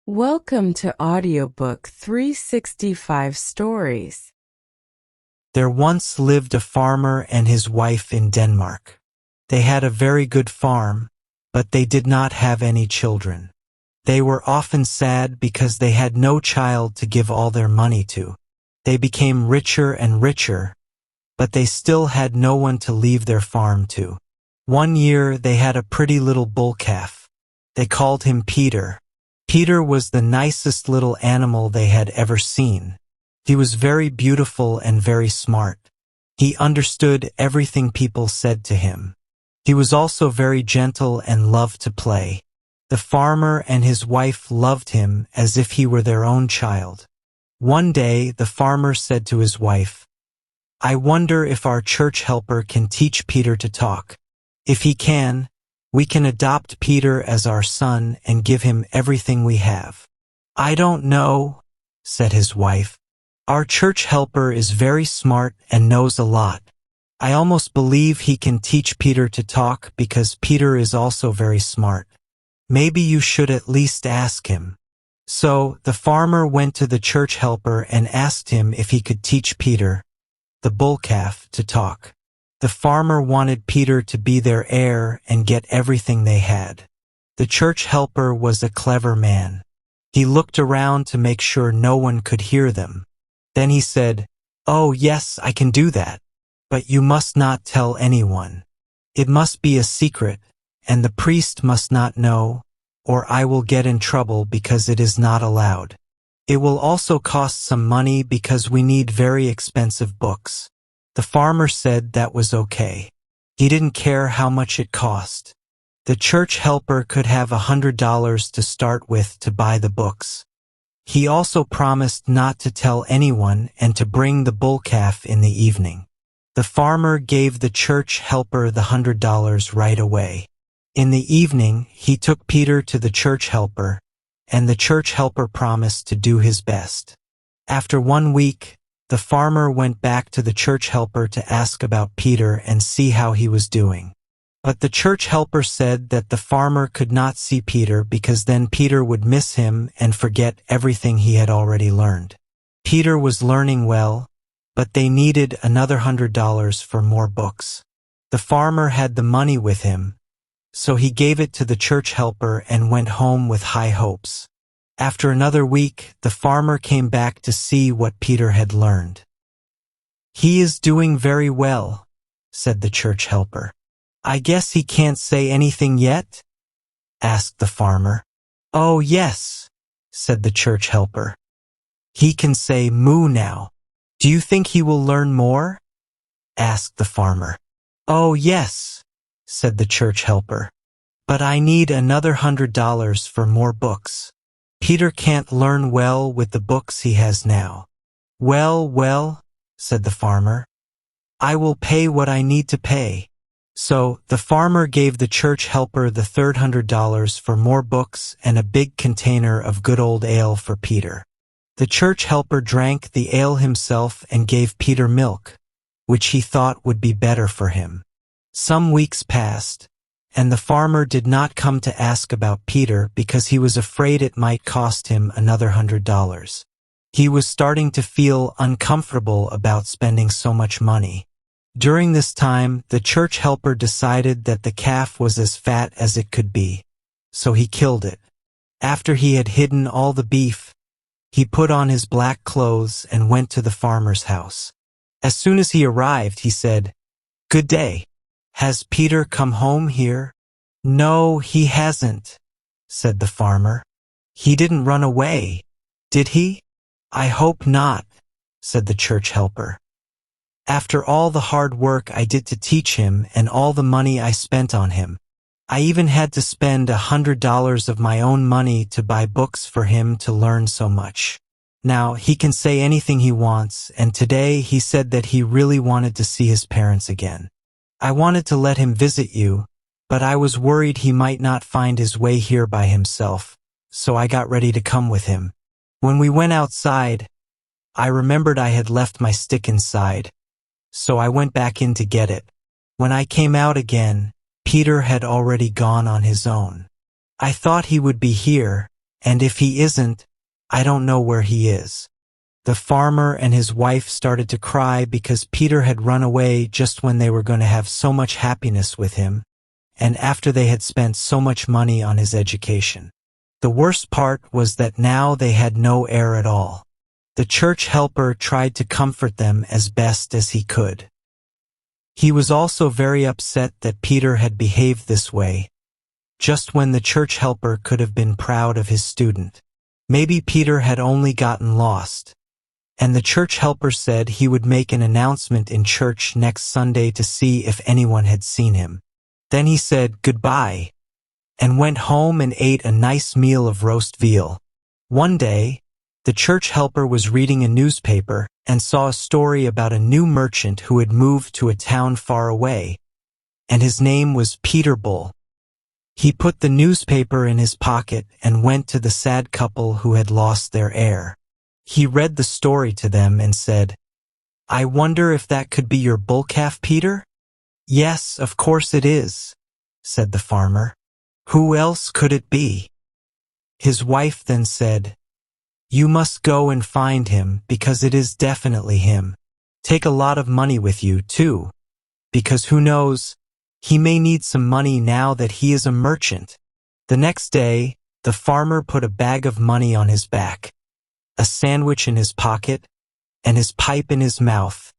Welcome to Audiobook 365 Stories. There once lived a farmer and his wife in Denmark. They had a very good farm, but they did not have any children. They were often sad because they had no child to give all their money to. They became richer and richer, but they still had no one to leave their farm to. One year they had a pretty little bull calf. They called him Peter. Peter was the nicest little animal they had ever seen. He was very beautiful and very smart. He understood everything people said to him. He was also very gentle and loved to play. The farmer and his wife loved him as if he were their own child. One day the farmer said to his wife, "I wonder if our church helper can teach Peter to talk. If he can, we can adopt Peter as our son and give him everything we have." "I don't know," said his wife. "Our church helper is very smart and knows a lot. I almost believe he can teach Peter to talk because Peter is also very smart. Maybe you should at least ask him." So the farmer went to the church helper and asked him if he could teach Peter, the bull calf, to talk. The farmer wanted Peter to be their heir and get everything they had. The church helper was a clever man. He looked around to make sure no one could hear them. Then he said, "Oh yes, I can do that. But you must not tell anyone. It must be a secret, and the priest must not know, or I will get in trouble because it is not allowed. It will also cost some money because we need very expensive books." The farmer said that was okay. He didn't care how much it cost. The church helper could have $100 to start with to buy the books. He also promised not to tell anyone and to bring the bull calf in the evening. The farmer gave the church helper the $100 right away. In the evening, he took Peter to the church helper, and the church helper promised to do his best. After 1 week, the farmer went back to the church helper to ask about Peter and see how he was doing. But the church helper said that the farmer could not see Peter because then Peter would miss him and forget everything he had already learned. Peter was learning well, but they needed another $100 for more books. The farmer had the money with him, so he gave it to the church helper and went home with high hopes. After another week, the farmer came back to see what Peter had learned. "He is doing very well," said the church helper. "I guess he can't say anything yet?" asked the farmer. "Oh yes," said the church helper. "He can say moo now. Do you think he will learn more?" asked the farmer. "Oh yes," said the church helper. "But I need another $100 for more books. Peter can't learn well with the books he has now." Well, said the farmer. "I will pay what I need to pay." So the farmer gave the church helper the third $100 for more books and a big container of good old ale for Peter. The church helper drank the ale himself and gave Peter milk, which he thought would be better for him. Some weeks passed, and the farmer did not come to ask about Peter because he was afraid it might cost him another $100. He was starting to feel uncomfortable about spending so much money. During this time, the church helper decided that the calf was as fat as it could be, so he killed it. After he had hidden all the beef, he put on his black clothes and went to the farmer's house. As soon as he arrived, he said, "Good day. Has Peter come home here?" "No, he hasn't," said the farmer. "He didn't run away, did he?" "I hope not," said the church helper. "After all the hard work I did to teach him and all the money I spent on him, I even had to spend $100 of my own money to buy books for him to learn so much. Now he can say anything he wants, and today he said that he really wanted to see his parents again. I wanted to let him visit you, but I was worried he might not find his way here by himself, so I got ready to come with him. When we went outside, I remembered I had left my stick inside, so I went back in to get it. When I came out again, Peter had already gone on his own. I thought he would be here, and if he isn't, I don't know where he is." The farmer and his wife started to cry because Peter had run away just when they were going to have so much happiness with him, and after they had spent so much money on his education. The worst part was that now they had no heir at all. The church helper tried to comfort them as best as he could. He was also very upset that Peter had behaved this way, just when the church helper could have been proud of his student. Maybe Peter had only gotten lost, and the church helper said he would make an announcement in church next Sunday to see if anyone had seen him. Then he said goodbye, and went home and ate a nice meal of roast veal. One day, the church helper was reading a newspaper and saw a story about a new merchant who had moved to a town far away, and his name was Peter Bull. He put the newspaper in his pocket and went to the sad couple who had lost their heir. He read the story to them and said, "I wonder if that could be your bull calf, Peter?" "Yes, of course it is," said the farmer. "Who else could it be?" His wife then said, "You must go and find him because it is definitely him. Take a lot of money with you, too, because who knows, he may need some money now that he is a merchant." The next day, the farmer put a bag of money on his back, a sandwich in his pocket, and his pipe in his mouth,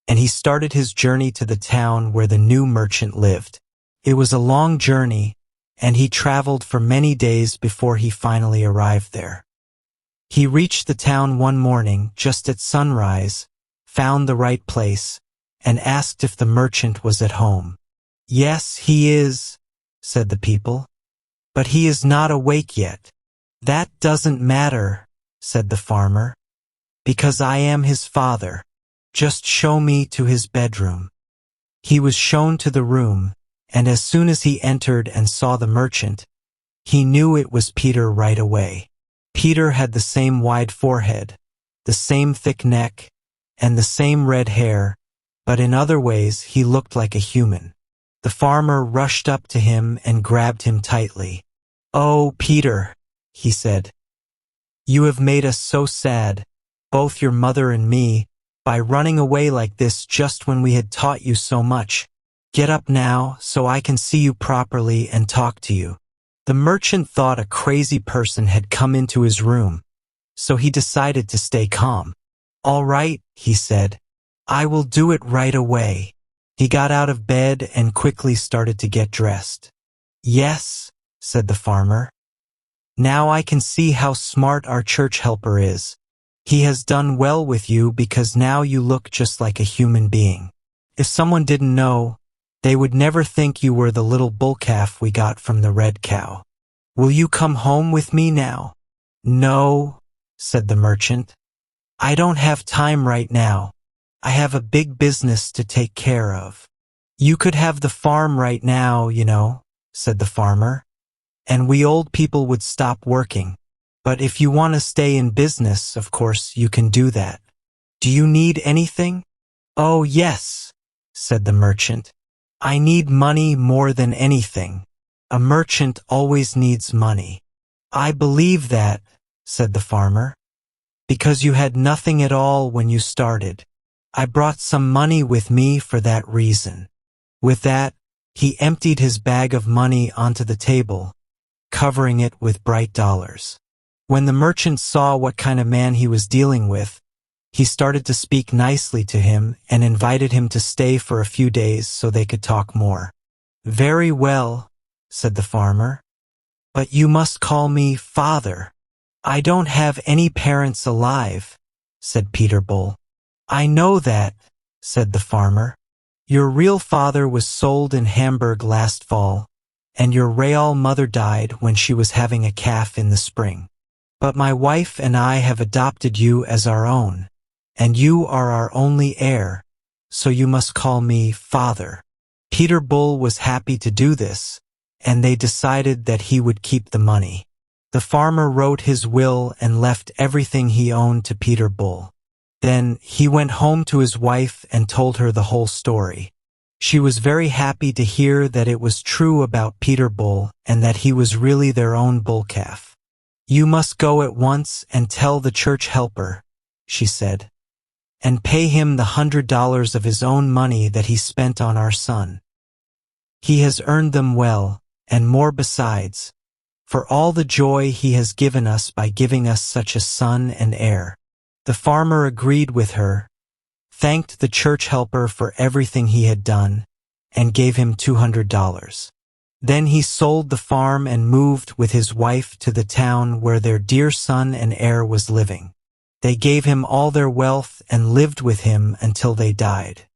and he started his journey to the town where the new merchant lived. It was a long journey, and he traveled for many days before he finally arrived there. He reached the town one morning just at sunrise, found the right place, and asked if the merchant was at home. "Yes, he is," said the people, "but he is not awake yet." "That doesn't matter," said the farmer, "because I am his father. Just show me to his bedroom." He was shown to the room, and as soon as he entered and saw the merchant, he knew it was Peter right away. Peter had the same wide forehead, the same thick neck, and the same red hair, but in other ways he looked like a human. The farmer rushed up to him and grabbed him tightly. "Oh, Peter," he said, "you have made us so sad, both your mother and me, by running away like this just when we had taught you so much. Get up now so I can see you properly and talk to you." The merchant thought a crazy person had come into his room, so he decided to stay calm. "All right," he said, "I will do it right away." He got out of bed and quickly started to get dressed. "Yes," said the farmer, "now I can see how smart our church helper is. He has done well with you because now you look just like a human being. If someone didn't know, they would never think you were the little bull calf we got from the red cow. Will you come home with me now?" "No," said the merchant. "I don't have time right now. I have a big business to take care of." "You could have the farm right now, you know," said the farmer, "and we old people would stop working. But if you want to stay in business, of course, you can do that. Do you need anything?" "Oh, yes," said the merchant. "I need money more than anything. A merchant always needs money." "I believe that," said the farmer, "because you had nothing at all when you started. I brought some money with me for that reason." With that, he emptied his bag of money onto the table, covering it with bright dollars. When the merchant saw what kind of man he was dealing with, he started to speak nicely to him and invited him to stay for a few days so they could talk more. "Very well," said the farmer, "but you must call me father." "I don't have any parents alive," said Peter Bull. "I know that," said the farmer. "Your real father was sold in Hamburg last fall, and your real mother died when she was having a calf in the spring. But my wife and I have adopted you as our own, and you are our only heir, so you must call me father." Peter Bull was happy to do this, and they decided that he would keep the money. The farmer wrote his will and left everything he owned to Peter Bull. Then he went home to his wife and told her the whole story. She was very happy to hear that it was true about Peter Bull and that he was really their own bull calf. "You must go at once and tell the church helper," she said, "and pay him the $100 of his own money that he spent on our son. He has earned them well, and more besides, for all the joy he has given us by giving us such a son and heir." The farmer agreed with her, thanked the church helper for everything he had done, and gave him $200. Then he sold the farm and moved with his wife to the town where their dear son and heir was living. They gave him all their wealth and lived with him until they died.